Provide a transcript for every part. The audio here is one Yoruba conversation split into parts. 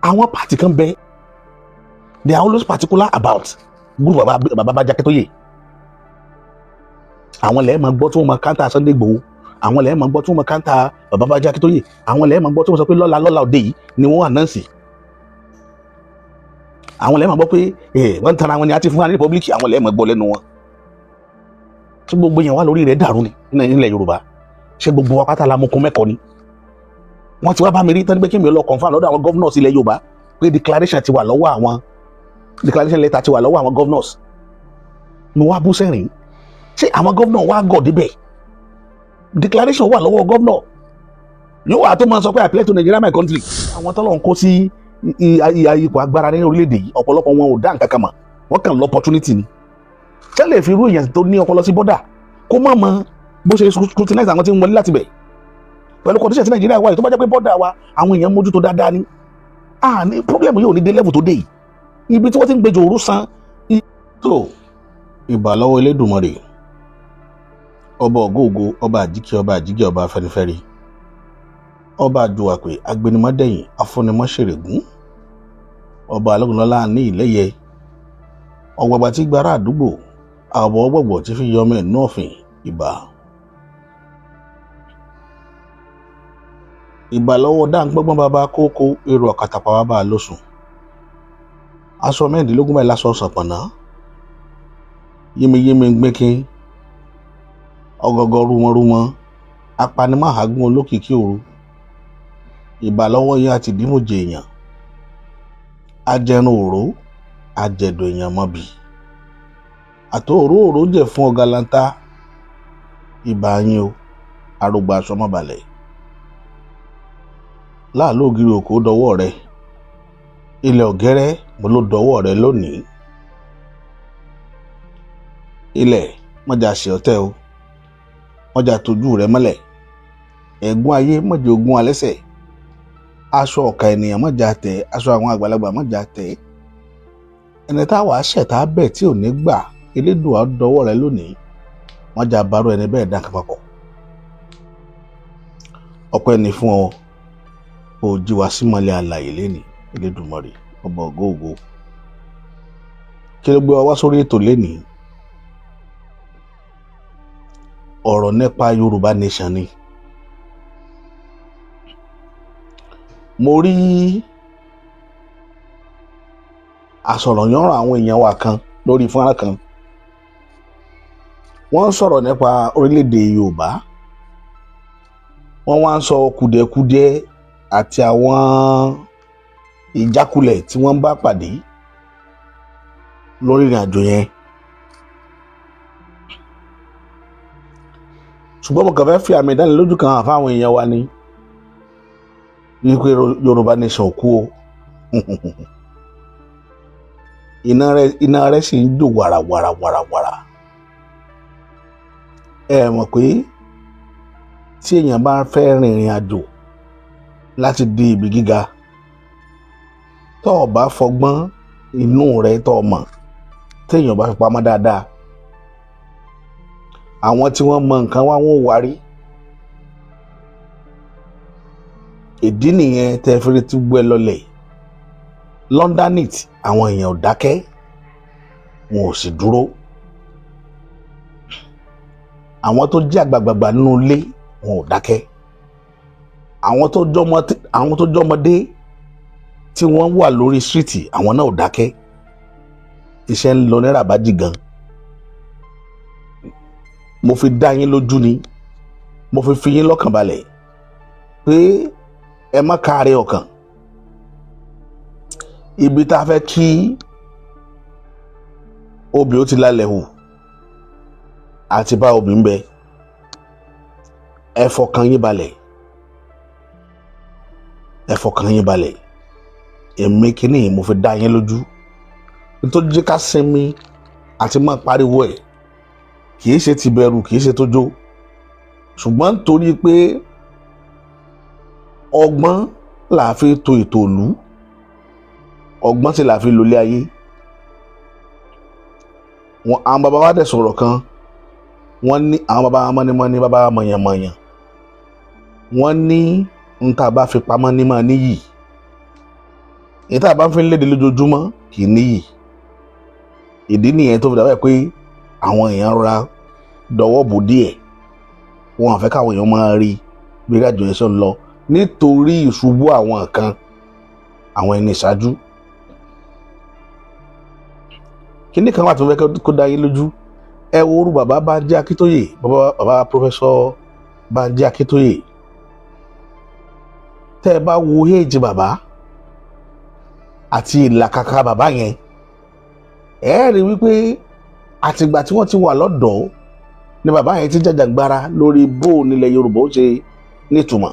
àwọn party kan bẹ they are always particular about group bàbá Jákètóyè. àwọn lẹ́ẹ̀ máa gbọ́ tí wọ́n máa kántà Sunday Igboho, àwọn lẹ́ẹ̀ máa gbọ́ tí wọ́n máa kántà bàbá Jákètóyè, àwọn lẹ́ẹ̀ máa gbọ́ tí wọ́n sọ pé lọ́la òde yìí ni wọ́n announce. àwọn lẹ́ẹ̀ máa gbọ́ pé wọ́n ń tara wọn ni a ti fún wa ní republic, àwọn lẹ́ẹ̀ máa gbọ́ lẹ́nu wọn. tí gbogbo yẹn wà lórí rẹ̀ dàrú ni nílẹ̀ Yorùbá, ṣé gbogbo wa pátá la mú kún mẹ́kọ̀ọ́ ni. wọ́n ti wá bá mi rí tán pé kí mi lọ confirm lọ́dọ̀ àwọn governors ilẹ̀ Yorùbá pé declaration ti wà lọ́wọ́ àwọn declaration letter ti wà lọ́wọ́ àwọn governors. mo wá bú sẹ́rìn, ṣé àwọn governor wá gọ̀ débẹ̀? declaration wà lọ́wọ́ governor, yóò wà tó máa sọ pé I pledge to Nigeria my country. àwọn tọ́lọ̀ ń kó sí ipò agbára ní orílẹ̀-èdè yìí ọ̀pọ̀lọpọ̀ wọn ò dá nǹkan kan mọ̀, wọ́n kàn lọ opportunity ni. tẹ́lẹ̀ fi irú èèyàn tó ní ọpọlọ sí bọ́dà kó má mọ bó ṣe scrutinize àwọn tí ń wọlé láti bẹ̀. pẹ̀lú condition tí Nàìjíríà wà yìí, tó bá jẹ́ pé bọ́dà wa àwọn èèyàn mójútó dáadáa ni ní problem yóò ní dé level tó dé yìí, ibi tí wọ́n ti ń gbẹjọ òru san. tó ìbà lọ́wọ́ Elédùmarè, ọba ògóògó, ọba àjíkẹ́, ọba àjígẹ́, ọba afẹ́nifẹ́re, ọba àjùwàpè, agbẹnimọ́dẹ̀yìn, afúnimọ́ṣẹ̀rẹ̀gún, ọba alógunlọ́lá ní ìlẹ́yẹ, ọ̀gbàgbà tí gbára àdúgbò, àbọ̀ ọgbọ̀gbọ̀ tí fi yọmọ ẹ̀ náà fìn. ìbà lọ́wọ́ dáńgbọ́gbọ́n bàbá kókó, èrò ọ̀kàtàpá bàbá lóṣùn, aṣọ mẹ́rìndínlógún báyìí lásọ ṣàpọ̀nà, yémiyémi gbẹ́kín, ọgọgọ rúmọrúmọ, apanimọ̀hágún olókìkí òru. ìbà lọ́wọ́ yín àti ìdímọ̀jẹ èèyàn, ajẹrun òró, ajẹ̀dọ̀ èèyàn mọ́bì, àtò òró jẹ̀ fún ọ̀gálantá. ìbà yín o, arúgbó aṣọ mọ́balẹ̀. láàlú ògiri òkú dọwọ́ rẹ, ilẹ̀ ọ̀gẹ́rẹ́ mo ló dọwọ́ rẹ lónìí. ilẹ̀ mọ́jà ṣe ọ̀tẹ̀ o, mọ́jà tójú rẹ mọ́lẹ̀, ẹ̀gún ayé mọ́jà ogun alẹ́sẹ̀, aṣọ ọ̀ka ènìyàn mọ́jà tẹ̀, aṣọ àwọn àgbàlagbà mọ́jà tẹ̀. ẹni táwa ṣẹ̀tá bẹ̀ tí ò ní gbà, Elédùà dọwọ́ rẹ lónìí, mọ́jà bárò ẹni bẹ́ẹ̀ dá kápapọ̀. ọpẹ́ ni fún ọ, ó jí wa sí mọ́lẹ̀ alààyè lénìí, Elédùmarè ọba ògóògó. kí ló gbé wa wá sórí ètò lénìí? ọ̀rọ̀ nípa Yorùbá nation ni. mo rí àsọ̀rọ̀yànrọ̀ àwọn èèyàn wa kan lórí fọ́nrán kan, wọ́n ń sọ̀rọ̀ nípa orílẹ̀-èdè Yorùbá, wọ́n wá ń sọ kùdẹ̀kùdẹ̀ àti àwọn ìjákulẹ̀ tí wọ́n bá pàdé lórí ìrìn àjò yẹn. ṣùgbọ́n mo kàn fẹ́ fi àmì ìdánilójú kan hàn fáwọn èèyàn wa ní wípé Yorùbá nation kú o. iná rẹ̀ sì ń jò wàràwàràwàrà. ẹ mọ̀ pé tí èèyàn bá fẹ́ rin ìrìn àjò láti di ibi gíga, tó o bá fọgbọ́n inú rẹ̀ tó o mọ̀, téèyàn bá fi pamọ́ dáadáa, àwọn tí wọ́n mọ nǹkan wá wọ́n wárí. ìdí nìyẹn tẹ́ fi rí tí gbọ́ ẹ lọlẹ̀. Londonit àwọn èèyàn ò dákẹ́, wọn ò sì dúró. àwọn tó jẹ́ àgbàgbàgbà nínú ilé wọn ò dákẹ́. àwọn tó jọmọdé tí wọ́n wà lórí síríìtì, àwọn náà ò dákẹ́. iṣẹ́ ń lọ ní ràbájì gan. mo fi dá yín lójú ni, mo fi yín lọ́kàn balẹ̀ pé ẹ má káàárẹ̀ ọkàn. ibi tá a fẹ́ kí obì ó ti lálẹ́ hù àti bá obì ń bẹ, ẹ fọkàn yín balẹ̀, ẹ fọkàn yín balẹ̀. èmi kìíní mo fi dá yín lójú nítorí jẹ́ ká sinmi àti máa pariwo ẹ̀, kì í ṣe ti bẹ̀rù, kì í ṣe tójó, ṣùgbọ́n nítorí pé ọgbọ́n là fi tò ètò ìlú, ọgbọ́n sì là fi lólé ayé. àwọn bàbá wa dẹ̀ sọ̀rọ̀ kan, wọ́n ní àwọn bàbá wa mọ́nímọ́ní, bàbá wa mọ̀yànmọ̀yàn, wọ́n ní n tá bá fi pamọ́ ní máa níyì. èyí tá a bá ń fi léde lójoojúmọ́ kì í níyì. Ìdí nìyẹn tó fi dàbẹ́ pé àwọn èèyàn rọra dọwọ́ bò díẹ̀, wọn àfẹ́ káwọn èèyàn máa rí bí ìrìnàjò yẹn ṣe ń lọ nítorí ìṣubú àwọn kan, àwọn ẹni ìṣáájú. Kíní kan wà tó fẹ́ kó dá yín lójú, ẹ wo orú bàbá Bánjí Akíntóyè, bàbá pòfẹ́sọ̀ Bánjí Akíntóyè. Tẹ́ ẹ bá wo éèjì bàbá àti ìlàkàkà bàbá yẹn, ẹ rí wípé àtìgbà tí wọ́n ti wà lọ́dọ̀ọ́ ni bàbá yẹn ti jàjàgbara lórí bó nílẹ̀ Yorùbá ó ṣe nítumọ̀.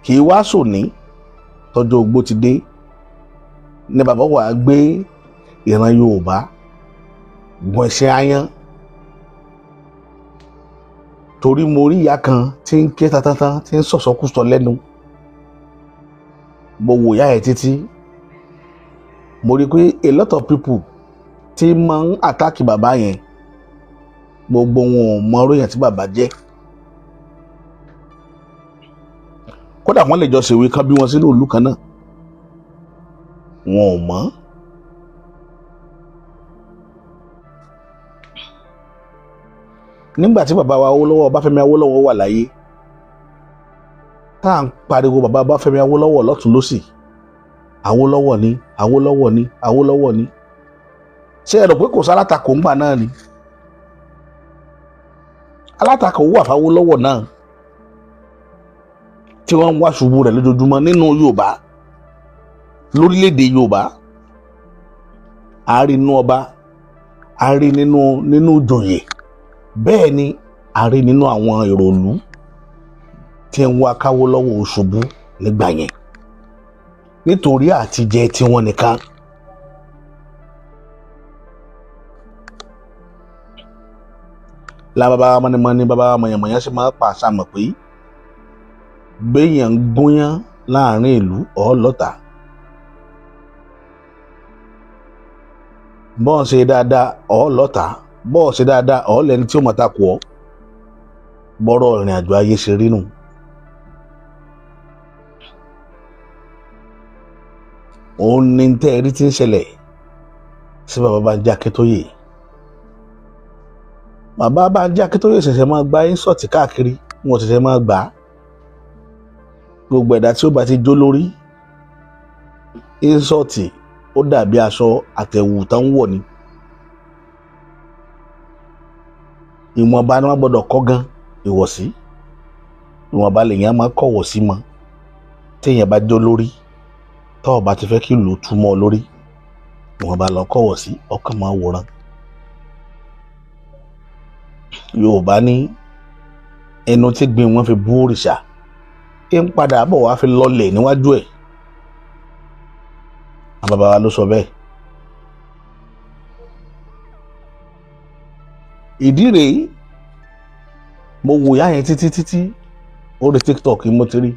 Kì í wá sòní tọ́jọ́ ogbó ti dé ni bàbá wà gbé ìran Yorùbá gun ẹṣin aáyán. Torí mo rí ìyá kan tí ń ké tatatan tí ń sọ̀sọ́kùsọ lẹ́nu, mo wò ìyá ẹ̀ títí, mo rí pé a lot of people tí máa ń àtàkì bàbá yẹn, gbogbo wọn ò mọ orí yẹn tí bàbá jẹ́. Kódà wọ́n lè jọ ṣèwé kan bí wọn sínú ìlú kan náà, wọn ò mọ̀. Nígbà tí bàbá wa Awólọ́wọ̀, Ọbáfẹ́mi Awólọ́wọ̀ wà láyé, tá à ń pariwo bàbá Ọbáfẹ́mi Awólọ́wọ̀ lọ́tùn lósì, Awólọ́wọ̀ ni, Awólọ́wọ̀ ni, Awólọ́wọ̀ ni. Ṣé ẹ rò pé kò sí alátakò ńgbà náà ni? Alátakò wà f'Awólọ́wọ̀ náà tí wọ́n ń wá ṣubú rẹ̀ lójoojúmọ́ nínú Yorùbá, lórílẹ̀‐èdè Yorùbá. A rí nínú ọba, a rí nínú ìjòyè, bẹ́ẹ̀ ni a rí nínú àwọn èrò ìlú tí ń wá k'Awólọ́wọ̀ ṣubú nígbà yẹn nítorí àtijẹ tiwọn nìkan. La bàbá mọ́nimọ́ni, bàbá mọ̀yànmọ̀yàn ṣe máa pa àṣà mọ̀ pé béèyàn ń gúnyán láàrin ìlú ọlọ́ta, bọ́ọ̀ ṣe dáadáa ọlọ́ta, bọ́ọ̀ ṣe dáadáa ọlẹ́ni tí ó mọ̀ ta kù ọ́. Bọ́rọ̀ ìrìn àjò ayé ṣe rí nù. Òun ni tẹ́ ẹ rí tí ń ṣẹlẹ̀ sí bàbá Bánjí Akíntóyè. Bàbá Bánjí Akíntóyè ṣẹ̀ṣẹ̀ máa gba ínsọ̀tì káàkiri, wọn ṣẹ̀ṣẹ̀ máa gbà á. Gbogbo ẹ̀dá tí ó bá ti jó lórí, ínsọ̀tì ó dàbí aṣọ àtẹ̀wù tán ń wọ̀ ni. Ìwọ̀nba ni wọ́n gbọ́dọ̀ kọ́ gan ìwọ̀sí, ìwọ̀nba lèèyàn máa kọ̀wọ̀ sí mọ́. Téèyàn bá jó lórí, tọ́ọ̀ bá ti fẹ́ kí ìlú túmọ̀ lórí, ìwọ̀nba lọ kọ̀wọ̀ sí, ọkàn máa wòran. Yorùbá ní ẹnu tí gbin wọn fi bú òrìṣà ń padà bọ̀ wá fi lọlẹ̀ níwájú ẹ̀. Àwọn bàbá wa ló sọ bẹ́ẹ̀. Ìdí rèé, mo wò ìyá yẹn títí orí TikTok mo ti rí,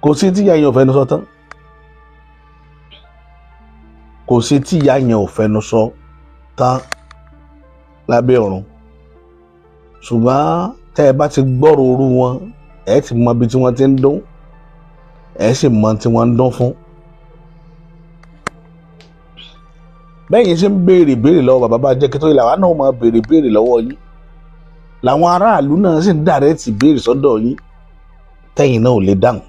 kò sí tí ìyá yẹn ò fẹnu sọ tán, kò sí tí ìyá yẹn ò fẹnu sọ tán lábẹ́ ọ̀run. Ṣùgbọ́n tẹ́ ẹ bá ti gbọ́rọ̀ orú wọn, ẹ ti mọ ibi tí wọ́n ti ń dún, ẹ sì mọ tí wọ́n ń dún fún. Bẹ́yìn ṣe ń béèrè béèrè lọ́wọ́ bàbá Bánjí Akíntóyè, làwa náà máa béèrè béèrè lọ́wọ́ yín. Làwọn aráàlú náà sì ń dàrẹ́tì béèrè sọ́dọ̀ yín tẹ́yìn náà ò lè dáhùn.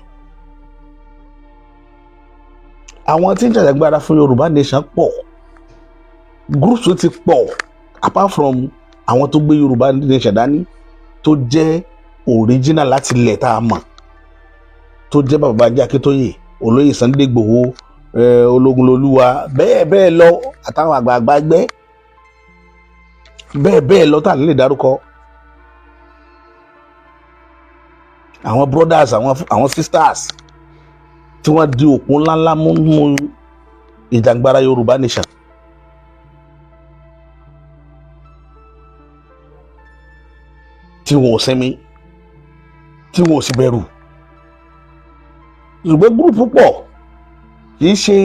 Àwọn tí ń jàjàgbara fún Yorùbá nation pọ̀, groups tó ti pọ̀ apart from àwọn tó gbé Yorùbá nation dání tó jẹ́ original láti ilẹ̀ tá a mọ̀, tó jẹ́ bàbá Bánjí Akíntóyè, olóyè Sunday Igboho, Ológunlolúwa, bẹ́ẹ̀ bẹ́ẹ̀ lọ, àtàwọn àgbààgbà ẹgbẹ́ bẹ́ẹ̀ bẹ́ẹ̀ lọ tá à ní lè dárúkọ. Àwọn brothers, àwọn sisters tí wọ́n di òkun ńláńlá mú ìjàngbara Yorùbá nation. Tí wọn ò sinmi, tí wọn ò sì bẹ̀rù. Ṣùgbọ́n gúrùpù pọ̀, kì í ṣe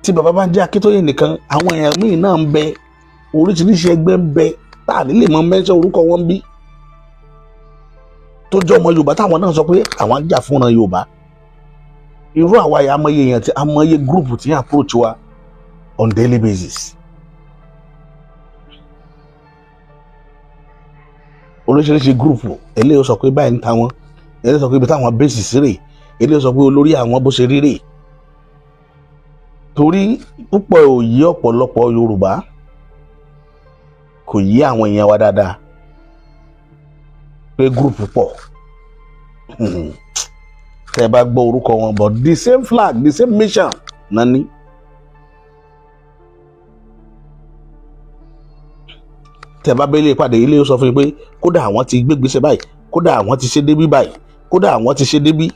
tí bàbá Bánjí Akíntóyè nìkan, àwọn èèyàn míì náà ń bẹ, oríṣiríṣi ẹgbẹ́ ń bẹ tá à nílè mọ mẹ́sàn orúkọ wọn bí. tó jẹ́ ọmọ Yorùbá táwọn náà sọ pé àwọn ń jà fúnra Yorùbá. Irú àwa yìí amọye èèyàn tí amọye gúrùpù tí ń approach wa on daily basis. Oríṣiríṣi gúrùpù eléyìí sọ pé báyìí ń ta wọn, eléyìí sọ pé ibi táwọn bẹ́ẹ̀sì sí rè, eléyìí sọ pé olórí àwọn bó ṣe rí rè. Torí púpọ̀ òye ọ̀pọ̀lọpọ̀ Yorùbá kò yí àwọn èèyàn wa dáadáa pé gúrùpù pọ̀. Tẹ́ bá gbọ́ orúkọ wọn, but the same flag, the same mission náà ní. Tẹ́ bá bẹ́lẹ̀ ìpàdé ilé ó sọ fún yín pé kódà àwọn ti gbégbèsè báyìí, kódà àwọn ti ṣe débí báyìí, kódà àwọn ti ṣe débí.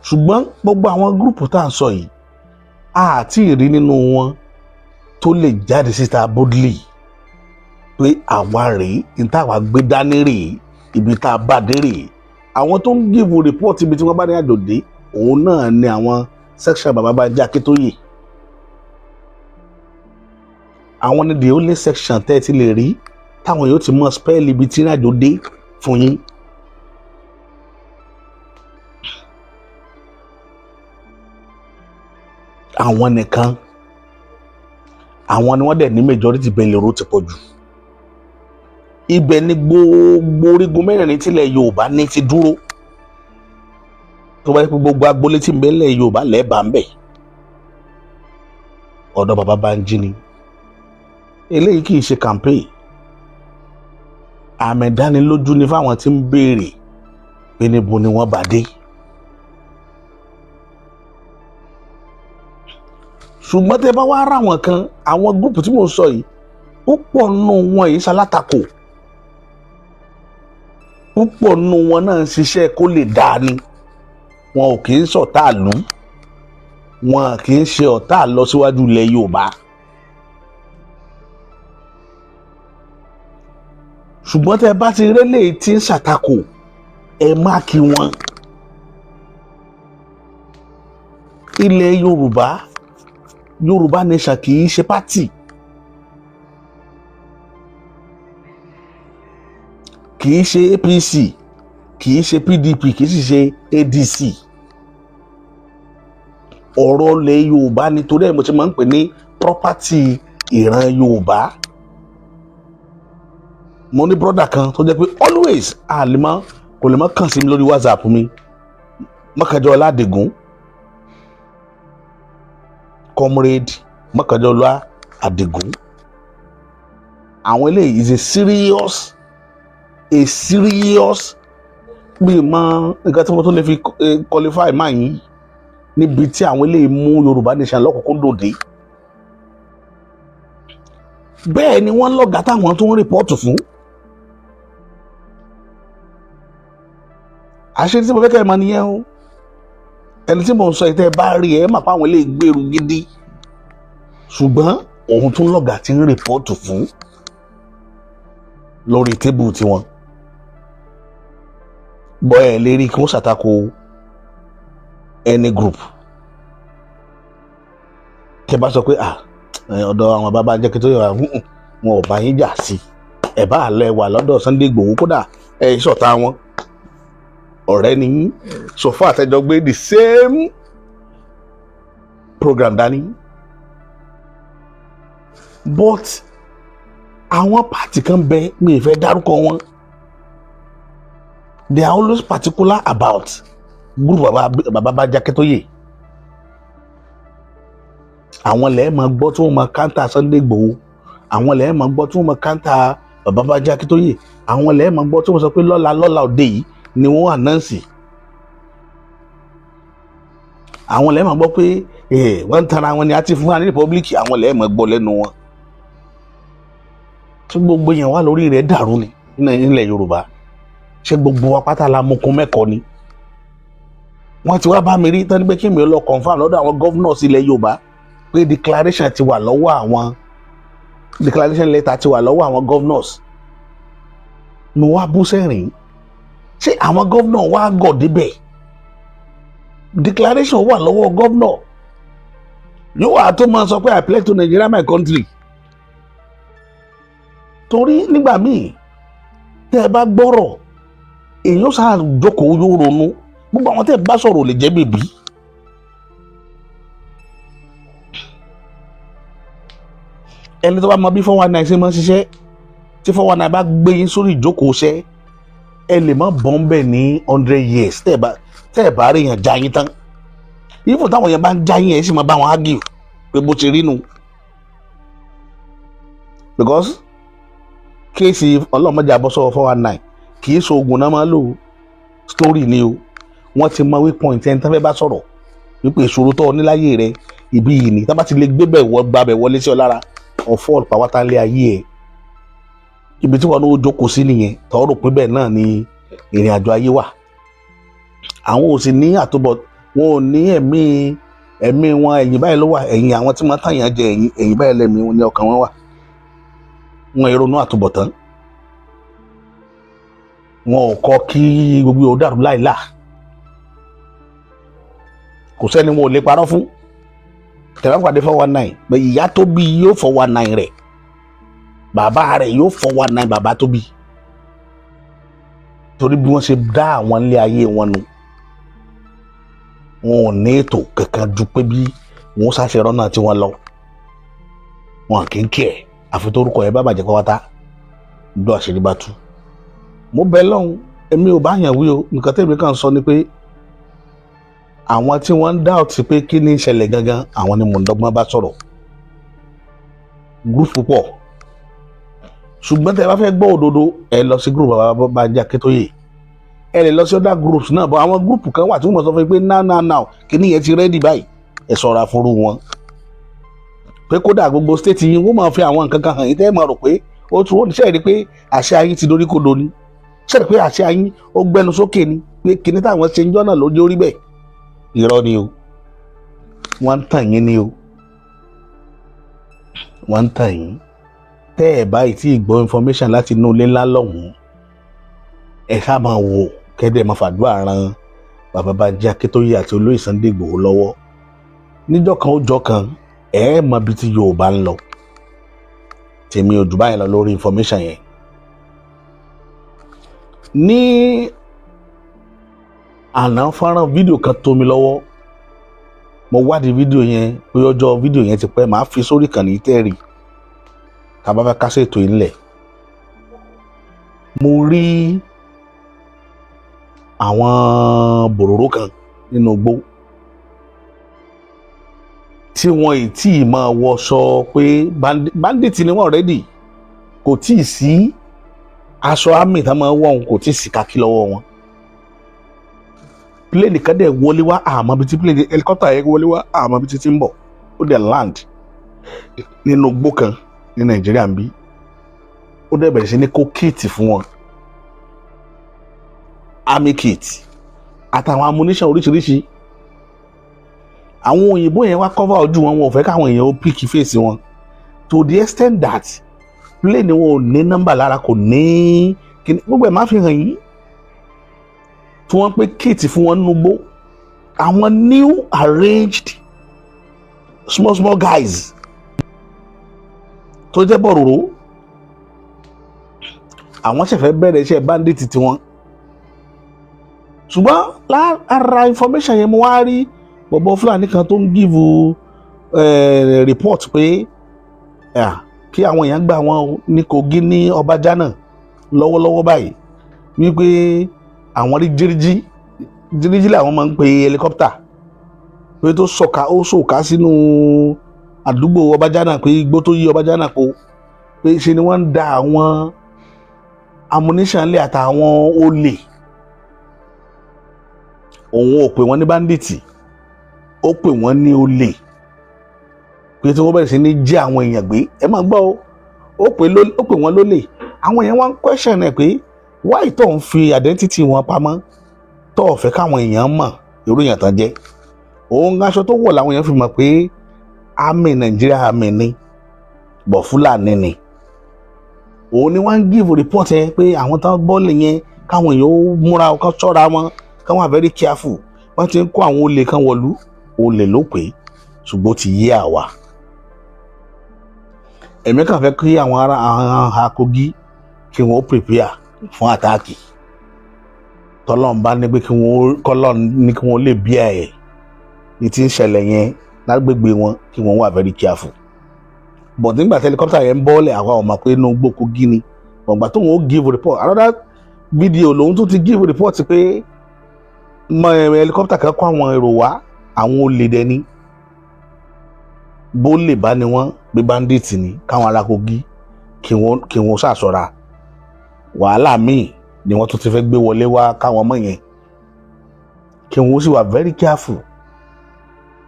Ṣùgbọ́n gbogbo àwọn gúrùpù tá à ń sọ yìí, àti ìrí nínú wọn tó lè jáde síta boldly pé àwa rèé, ní táwa gbé dání rèé, ibi tá a bá dé rèé. Àwọn tó ń give report ibi tí wọ́n bá ní àjò dé, òun náà ni àwọn section Baba Banji Akintoye. Àwọn ni the only section tẹ́ ẹ ti lè rí táwọn yóò ti mọ spell ibi tí àjò dé fún yín. Àwọn nìkan, àwọn ni wọ́n dẹ̀ ní majority bẹ́ẹ̀ lérò ti pọ̀ jù. Ibẹ̀ ni gbogbo orígun mẹ́rẹ̀ẹ̀rin tílẹ̀ Yorùbá ní ti dúró. Tó bá yẹ pé gbogbo agboolé tí ń bẹ lẹ̀ Yorùbá lẹ́ẹ̀bà ń bẹ̀, ọ̀dọ̀ Baba Banji ni. Eléyìí kì í ṣe campaign. Àmì ìdánilójú ni fáwọn tí ń béèrè pé níbo ni wọ́n bá dé. Ṣùgbọ́n tẹ́ bá wá rà wọn kan, àwọn gúrùpù tí mo sọ yìí, púpọ̀ nù wọn yìí ṣalátakò. Púpọ̀ nù wọn náà ń ṣiṣẹ́ kó lè dáa ni. Wọn ò kì í ṣọ̀tá ìlú, wọn kì í ṣe ọ̀tá àlọsíwájú ilẹ̀ Yorùbá. Ṣùgbọ́n tẹ́ bá ti rélé tí ń ṣàtakò, ẹ má kí wọn. Ilẹ̀ Yorùbá nation kì í ṣe pátì, kì í ṣe APC, kì í ṣe PDP, kì í sì ṣe ADC. Ọ̀rọ̀ ilẹ̀ Yorùbá nítorí ẹ̀ mo ti máa ń pè ní property ìran Yorùbá. Mo ní brother kan tó jẹ́ pé always kò lè má kàn sí mi lórí WhatsApp mi, Mọ́kànjọ́lá Adigun, comrade Mọ́kànjọ́lá Adigun. Àwọn eléyìí is a serious bí mọ nǹkan tí mo tó lè fi qualify máa yín níbi tí àwọn eléyìí mú Yorùbá nation lọ́kùnkúndùn dé. Bẹ́ẹ̀ ni wọ́n lọ́gàá táwọn tó ń rìpọ́ọ̀tù fún. Àṣírí tí mo fẹ́ kẹ́ ẹ mọ̀ nìyẹn o. Ẹni tí mo ń sọ ìtẹ́ bá rí ẹ mà pa àwọn eléyìí gbèrú gidi. Ṣùgbọ́n òun tún lọ́gàá tí ń rìpọ́ọ̀tù fún lórí tébù tiwọn. Bọ́ ẹ̀ lérí kí wọ́n ṣàtakò any group. Kẹ bá sọ pé ọ̀dọ̀ àwọn Baba Banji Akintoye wọn ò bá yín jà sí. Ẹ bá àlẹ́ wà lọ́dọ̀ Sunday Igboho, kódà ẹ̀ ṣọ̀tá wọn. Ọ̀rẹ́ ni yín, sọ̀fọ́ àtẹjọ gbé the same program dání. But àwọn pàtì kan bẹ mi ìfẹ́ dárúkọ wọn. They are always particular about group Baba Banji Akintoye. Àwọn lẹ́ẹ̀ máa gbọ́ tí wọ́n máa kántà Sunday Igboho. Àwọn lẹ́ẹ̀ máa gbọ́ tí wọ́n máa kántà Baba Banji Akintoye. Àwọn lẹ́ẹ̀ máa gbọ́ tí wọ́n sọ pé lọ́la òde yìí ni wọ́n ànánsì. Àwọn lẹ́ẹ̀ máa gbọ́ pé wọ́n ń tara wọn ni a ti fún wa ní republic. Àwọn lẹ́ẹ̀ máa gbọ́ lẹ́nu wọn. Tí gbogbo yẹn wà lórí rẹ̀ dàrú ni nílẹ̀ Yorùbá. Ṣé gbogbo wa pátá la mokun mẹ́kọ̀ọ́ ni? Wọ́n ti wá bá mi rí tán ní pé kí mi lọ confirm lọ́dọ̀ àwọn governors ilẹ̀ Yorùbá pé declaration ti wà lọ́wọ́ àwọn declaration letter ti wà lọ́wọ́ àwọn governors. Mo wá bú sẹ́rìn. Ṣé àwọn governor wá gọ̀ débẹ̀? Declaration wà lọ́wọ́ governor. Yóò wà tó máa sọ pé I pledge to Nigeria my country. Torí nígbà míì tẹ́ ẹ bá gbọ́rọ̀ èèyàn sáà jókòó yóò ronú gbogbo àwọn tẹ́ bá sọ̀rọ̀ lè jẹ́ bèbí. ẹni tó bá mọ bí 419 ṣe máa ń ṣiṣẹ́ tí 419 bá gbé yín sórí ìjókòó ṣẹ́ ẹ lè má bọ́n bẹ̀ ní 100 years tẹ́ ẹ bá rí yàn já yín tán ifo táwọn yẹn bá ń já yín ẹ sì máa bá wọn argue pé bó ti rí nu because kéèsì ọlọ́mọdé àbọ̀sọ̀ 419 kì í ṣoògùn náà máa lò story ni o wọ́n ti mọ weak point ẹni tán fẹ́ bá sọ̀rọ̀ wípé ìṣòro tó níláyé rẹ ibi yìí ni tá bá ti lè gbé bẹ̀ gbàbẹ̀ wọlé sí ọ lára ọ̀fọ́ pàwátá lé ayé ẹ̀ ibi tí wọn ló jókòó sí nìyẹn tọ́rọ̀ pé bẹ́ẹ̀ náà ni ìrìn àjò ayé wà àwọn ò sì ní àtúbọ̀ wọn ò ní ẹ̀mí wọn ẹ̀yìn báyìí ló wà ẹ̀yìn àwọn tí wọ́n tàyàn jẹ ẹ̀yìn báyìí lẹ́mí wọn ní ọkàn wọn wà wọn ìrònú àtúbọ̀tán wọn ò kọ́ kí gbogbo ò dàrú láìlà kò sẹ́ni wọn ò lè parọ́ fún tẹ̀wọ́n pàdé 419 pé ìyá tó bí yóò 419 rẹ̀ bàbá rẹ̀ yóò 419 bàbá tó bí torí bí wọ́n ṣe dá àwọn ilé ayé wọn nu wọn ò ní ètò kankan ju pé bí wọn ṣàṣẹ rọ́nà tí wọ́n lọ wọn kì í kí ẹ̀ àfi torúkọ ẹ̀ bá bàjẹ́ pátá gbọ́ àṣírí bá tú mo bẹ lọ́hùn èmi ò bá yàn wí o nǹkan tẹ́mi kàn sọ ni pé àwọn tí wọ́n ń dá ọtí pé kí ni ìṣẹ̀lẹ̀ gangan àwọn ni mò ń dọ́gbọ́n bá sọ̀rọ̀ group púpọ̀ ṣùgbọ́n tẹ́ ẹ bá fẹ́ gbọ́ òdodo ẹ lọ sí group Babájí Akíntóyè ẹ lè lọ sí other groups náà bọ́ àwọn group kan wà tí wọ́n sọ fún mi pé now kí ni yẹn ti ready báyìí ẹ ṣọ́ra fúnrú wọn pé kódà gbogbo state yín wọ́n máa fi àwọn nǹkan kan hàn yín tẹ́ ẹ máa rò pé ó tún wọ́n ṣe rí pé àṣẹ ayín ti dorí kodò ni ṣe rí pé àṣẹ ayín ó gbẹnu sókè ni pé kíní táwọn ṣe ń jọ́nà lójú orí bẹ́ẹ̀ irọ́ ni o wọ́n ń tàn yín ni o wọ́n ń tàn yín tẹ́ ẹ̀ báyìí tí ìgbọ́ information láti inú ilé ńlá lọ́hùn-ún ẹ ṣáà máa wò kẹ́dẹ̀ máa fàdúrà ran Babájí Akíntóyè àti Olóyè Sunday Ìgbòho lọ́wọ́ níjọ́ kan ó jọ́ kan ẹ mọ ibi tí Yorùbá ń lọ tèmi ò jù báyìí lọ lórí information yẹn ní àná fọ́nrán fídíò kan tó mi lọ́wọ́ mo wádìí fídíò yẹn pé ọjọ́ fídíò yẹn ti pẹ́ màá fi sórí ìkànnì tẹ́rì tá a bá fẹ́ kásẹ̀ ètò yìí ńlẹ̀ mo rí àwọn bòròró kan nínú igbó tí wọn ì tí ì máa wọṣọ pé bandit ni wọn rẹ́dì kò tí ì sí aṣọ àmì tá máa wọ̀ kò tí ì sí kakí lọ́wọ́ wọn plane kan dẹ̀ wọlé wá àmọ́ bí ti plane helicopter yẹn wọlé wá àmọ́ bí ti ti ń bọ̀ ó dẹ̀ land nínú igbó kan ní Nàìjíríà ń bí ó dẹ̀ bẹ̀rẹ̀ sí ní kó kit fún wọn army kit àtàwọn ammunition oríṣiríṣi àwọn òyìnbó yẹn wá cover ojú wọn ò fẹ́ káwọn èèyàn ó pick face wọn to the extent that plane wọn ò ní nọ́mbà lára kò ní kíní gbogbo ẹ̀ máa fi hàn yín tí wọ́n pé kit fún wọn nugbó àwọn new arranged small guys tó jẹ́ bọ̀rọ̀rọ̀ àwọn ṣẹ̀fẹ̀ bẹ̀rẹ̀ iṣẹ́ bandit tiwọn ṣùgbọ́n lára information yẹn mo wá rí bọ̀bọ̀ Fúlàní kan tó ń give report pé kí àwọn èèyàn gbà wọn ní Kogi ní Ọbàjánà lọ́wọ́lọ́wọ́ báyìí wípé àwọn rí jíríjí làwọn máa ń pe helicopter pé tó sọ̀ka sínú àdúgbò Ọbàjánà pé igbó tó yí Ọbàjánà po pé ṣe ni wọ́n ń da àwọn ammunition lé àtàwọn olè òun ò pè wọ́n ní bandits ó pè wọ́n ní olè pé tí wọ́n bẹ̀rẹ̀ sí ní jí àwọn èèyàn gbé ẹ máa gbọ́ ó pè wọ́n lólè àwọn èèyàn wá ń question ẹ̀ pé why tó ń fi identity wọn pamọ́ tó ò fẹ́ káwọn èèyàn mọ̀ irú èèyàn tán jẹ́ òun aṣọ tó wọ̀ làwọn èèyàn fi mọ̀ pé àmì Nàìjíríà àmì ni bọ̀ Fúlàní ni òun ni wọ́n ń give report ẹ pé àwọn tán bọ́ọ̀lì yẹn káwọn èèyàn ó múra kán ṣọ́ra wọn káwọn are very careful wọ́n ti ń kó àwọn olè kan wọ̀lú olè ló pé ṣùgbọ́n ti yé àwa èmi kàn fẹ́ kí àwọn ará Kogi kí wọ́n prepare fún àtáàkì tọ́lọ́run bá ní pé kí wọ́n lè bí ẹ̀ ní tí ń ṣẹlẹ̀ yẹn lágbègbè wọn kí wọ́n wà very careful. But nígbà tí helicopter yẹn ń bọ́ọ̀lẹ̀ àwa ò mọ̀ pé inú gbó Kogi ni ọ̀gbà tó wọn ó give report another video lòun tó ti give report pé helicopter kan kó àwọn èrò wá àwọn olè dẹni bó lè bá ni wọ́n gbé bandit ni káwọn ará Kogi kí wọ́n ṣàṣọra wàhálà míì ni wọ́n tún ti fẹ́ gbé wọlé wá káwọn ọmọ yẹn kí wọ́n sì wà very careful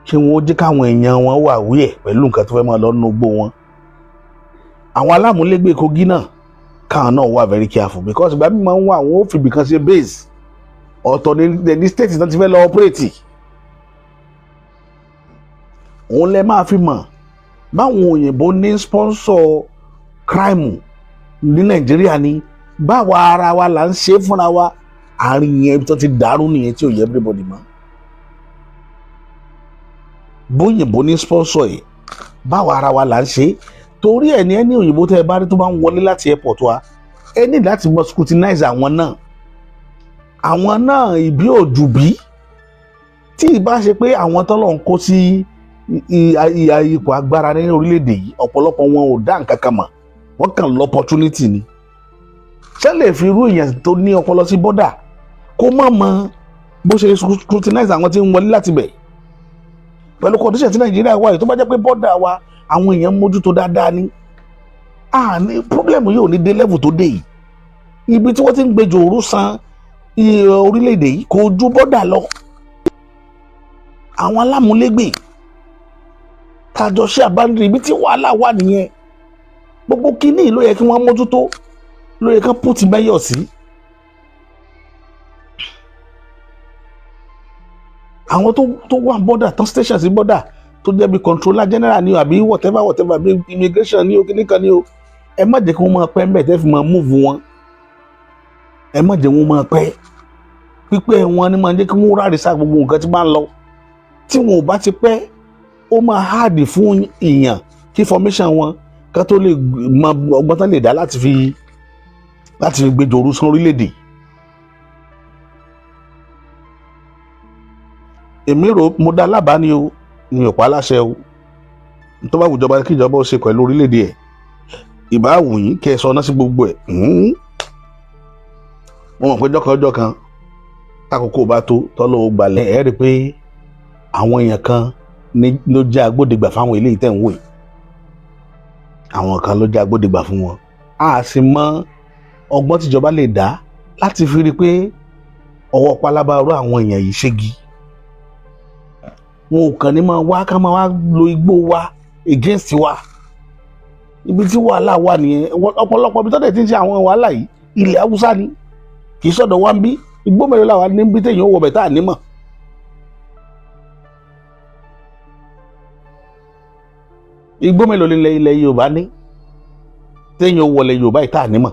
kí wọ́n jẹ́ káwọn èèyàn wọn wà wíẹ̀ pẹ̀lú nǹkan tó fẹ́ máa lọ nínú gbó wọn. Àwọn alámúlégbé Kogi náà káwọn náà wà very careful because ìgbà míì máa ń wá àwọn ó fi ibìkan ṣe base ọ̀tọ̀ ní state náà ti fẹ́ lọ operate. Òun lẹ máa fi mọ̀ báwọn òyìnbó ní sponsor crime ní Nàìjíríà ni báwa ara wa là ń ṣe fúnra wa àárín yẹn tó ti dàrú nìyẹn tí ò yẹ everybody mọ́. Bóyìnbó ní sponsor yìí báwa ara wa là ń ṣe torí ẹ̀ ní ẹni òyìnbó tẹ́ ẹ bá rí tó bá ń wọlé láti airport wa ẹ ní láti mọ scrutinize àwọn náà ìbí òjù bí tí ìbá ṣe pé àwọn tọ́lọ̀ ń kó sí ipò agbára ní orílẹ̀-èdè yìí ọ̀pọ̀lọpọ̀ wọn ò dá nǹkan kan mọ̀ wọ́n kàn lọ opportunity ni. Ṣé lè fi irú èèyàn tó ní ọpọlọ sí bọ́dà kó má mọ bó ṣe scrutinize àwọn tí ń wọlé láti bẹ̀ pẹ̀lú condition tí Nàìjíríà wà yìí tó bá jẹ́ pé bọ́dà wa àwọn èèyàn mójútó dáadáa ni ní problem yìí ò ní dé level tó dé yìí ibi tí wọ́n ti ń gbẹjọ òru san orílẹ̀-èdè yìí kò ju bọ́dà lọ. Àwọn alámúlégbè tàjọ ṣe àbáńdìrì ibi tí wàhálà wà nìyẹn gbogbo kínní ló yẹ kí wọ́n mójútó ló yẹ ká put mayor sí. Àwọn tó wà bọ́dà tán station sí bọ́dà tó jẹ́ bí controller general ni o àbí whatever bí immigration ni o kíní kan ni o ẹ má jẹ́ kí wọ́n máa pẹ́ mbẹ́ tẹ́ fi máa move wọn ẹ má jẹ́ wọ́n máa pẹ́ pípẹ́ wọn ni máa jẹ́ kí wọ́n ráre sá gbogbo nǹkan tí bá ń lọ tí wọn ò bá ti pẹ́ ó máa hard fún èèyàn kí information wọn ká tó lè mọ ọgbọ́n tán lè dá láti fi gbẹjọ òru san orílẹ̀-èdè. Èmi rò mo dá lábàá ni o ní ọ̀pá aláṣẹ o tó bá wùjọba kí ìjọba ó ṣe pẹ̀lú orílẹ̀-èdè ẹ̀ ìbá wù yín kẹ́ ẹ sọ ọ́nà sí gbogbo ẹ̀ wọ́n mọ̀ pé jọ́kan tákòókò bá tó tọ́lọ́ ó gbalẹ̀ ẹ̀ rí i pé àwọn èèyàn kan ló jẹ́ agbódegbà fáwọn eléyìí tẹ̀ ń wò yìí àwọn kan ló jẹ́ agbódegbà fún wọn a sì mọ ọgbọ́n tíjọba lè dá láti fi rí i pé ọwọ́ pálábá rú àwọn èèyàn yìí ṣégi wọn ò kàn ní máa wá ká máa wá lo igbó wa against wa ibi tí wàhálà wà nìyẹn ọ̀pọ̀lọpọ̀ ibi tó dẹ̀ ti ń ṣe àwọn wàhálà yìí ilẹ̀ haúsá ni kì í sọ̀dọ̀ wá ń bí igbó mẹ́rin làwọn níbi téèyàn ó wọ bẹ̀ tá à ní mọ̀. Igbó mélòó nílẹ̀ ilẹ̀ Yorùbá ní téèyàn ó wọlé Yorùbá yìí tá à ní mọ̀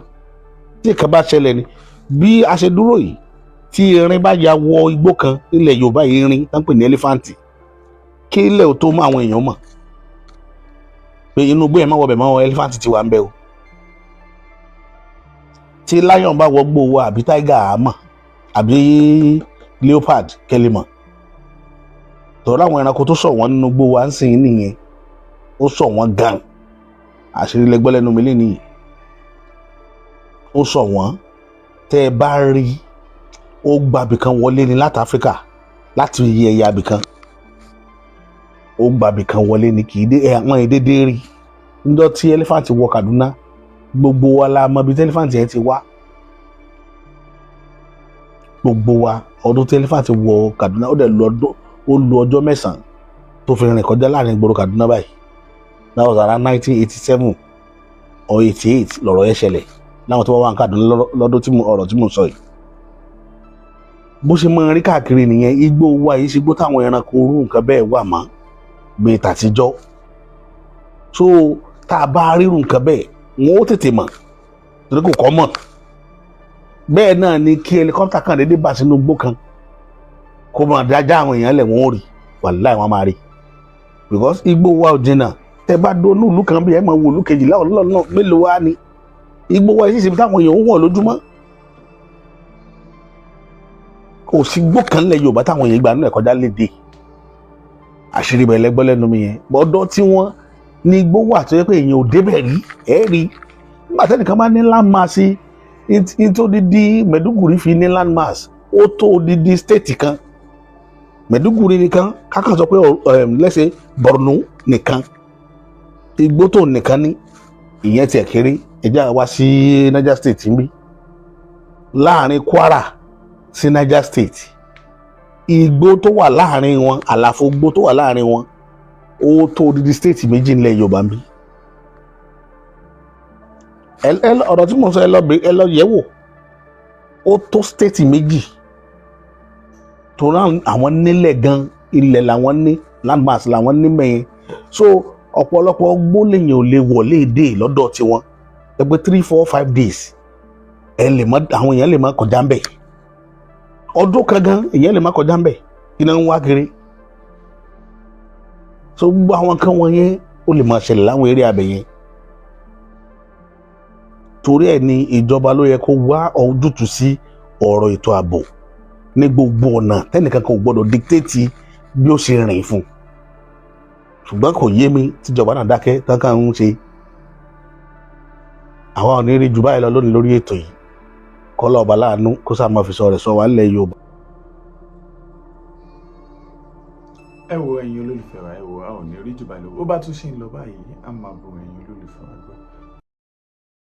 tí ìkan bá ṣẹlẹ̀ ni bí a ṣe dúró yìí tí erin bá ya wọ igbó kan nílẹ̀ Yorùbá yìí erin tán pè ní ẹlífáǹtì kí ilẹ̀ ò tó mọ àwọn èèyàn mọ̀ pé inú igbó yẹn má wọbẹ̀ mọ́ ẹlífáǹtì ti wà ń bẹ o tí lion bá wọ gbó wa àbí tiger àmọ́ àbí leopard kẹlẹ́ mọ̀ tọ́ra àwọn ẹranko tó sọ wọ́n nínú igbó wa ń sìn nìyẹn ó sọ wọ́n gan àṣírí lẹ́gbẹ́ lẹ́nu mi lẹ́nu yìí ó sọ wọ́n tẹ́ ẹ bá rí ó gba abìkan wọlé ní láti Áfíríkà láti yẹ ẹ̀yà abìkan ó gba abìkan wọlé ní kì í dé àwọn èdèdè rí níjọ́ tí ẹlẹ́fàǹtì wọ Kaduna gbogbo wa la mọ ibi tí ẹlẹ́fàǹtì yẹn ti wá gbogbo wa ọdún tí ẹlẹ́fàǹtì wọ Kaduna ó dẹ̀ lu ọjọ́ mẹ́sàn-án tó fi rìn kọjá láàrin ìgboro Kaduna báyìí that was around 1987 or 88 lọ̀rọ̀ yẹn ṣẹlẹ̀ láwọn tó wá wà ní Kaduna lọ́dún tí ọ̀rọ̀ tí mo sọ yìí bó ṣe máa rí káàkiri nìyẹn igbó wa yìí ṣe gbó táwọn ẹranko orú nǹkan bẹ́ẹ̀ wà mọ́ gbé tàtijọ́ so tá a bá rírun nǹkan bẹ́ẹ̀ wọn ó tètè mọ̀ torí kò kọ́ mọ̀ bẹ́ẹ̀ náà ni kí helicopter kan dédé bá sínú igbó kan kó máa dájá àwọn èèyàn lẹ̀ wọ́n ó rí wàláì wọ́n máa rí because igbó wa ò jìnnà tẹ bá dónú ìlú kan bí ẹ máa wo ìlú kejìlá ọlọ́ọ̀nà mélòó wá ni igbó wa yìí ṣe táwọn èèyàn ń wọ̀ lójúmọ́ kò sí gbó kan lẹ̀ Yorùbá táwọn èèyàn gbà nínú ẹ̀ kọjá léde àṣírí ibẹ̀ lẹ́gbọ́ lẹ́nu mi yẹn bọ́dọ̀ tí wọ́n ní igbó wà tó yẹ pé èèyàn ò débẹ̀ rí ẹ̀ rí nígbà tẹ́nìkan bá ní landmass tó dídí Maiduguri fi ní landmass ó tó dídí state kan Maiduguri nìkan kákan sọ pé lẹ́sẹ̀ Borno nìkan igbó tó nìkan ní ìyẹn tiẹ̀ kéré ẹjẹ́ wá sí Niger State ń bí láàrin Kwara sí Niger State igbó tó wà láàrin wọn àlàfo igbó tó wà láàrin wọn ó tó dídí state méjì nílẹ̀ Yorùbá ń bí ọ̀rọ̀ tí mo sọ ẹ lọ yẹ̀ wò ó tó state méjì tó rán àwọn nílẹ̀ gan ilẹ̀ làwọn ní landmass làwọn ní mẹ́yìn so ọ̀pọ̀lọpọ̀ gbólẹ̀yìn ò lè wọlé èdè lọ́dọ̀ tiwọn ẹgbẹ́ 3-4-5 days àwọn èèyàn lè má kọjá ń bẹ̀ ọdún kan gan èèyàn lè má kọjá ń bẹ̀ iná ń wá kiri so gbogbo àwọn kan wọ̀nyẹn ó lè máa ṣẹlẹ̀ láwọn eré abẹ yẹn torí ẹ̀ ni ìjọba ló yẹ kó wá ojútùú sí ọ̀rọ̀ ètò ààbò ní gbogbo ọ̀nà tẹ́nìkan kan ò gbọ́dọ̀ dictate bí ó ṣe rìn fún ṣùgbọ́n kò yé mi tíjọba náà dákẹ́ tán kàn ń ṣe àwa ò ní rí jù báyìí lọ lónìí lórí ètò yìí kọ́lá ọba láàánú kó sáà máa fi sọ rẹ̀ sọ wà nílẹ̀ Yorùbá. ẹ wo ẹ̀yin olólùfẹ́ wa ẹ wo a ò ní rí jù báyìí lọ ó bá tún ṣe ń lọ báyìí a máa bo ẹ̀yin olólùfẹ́ wa gbọ́.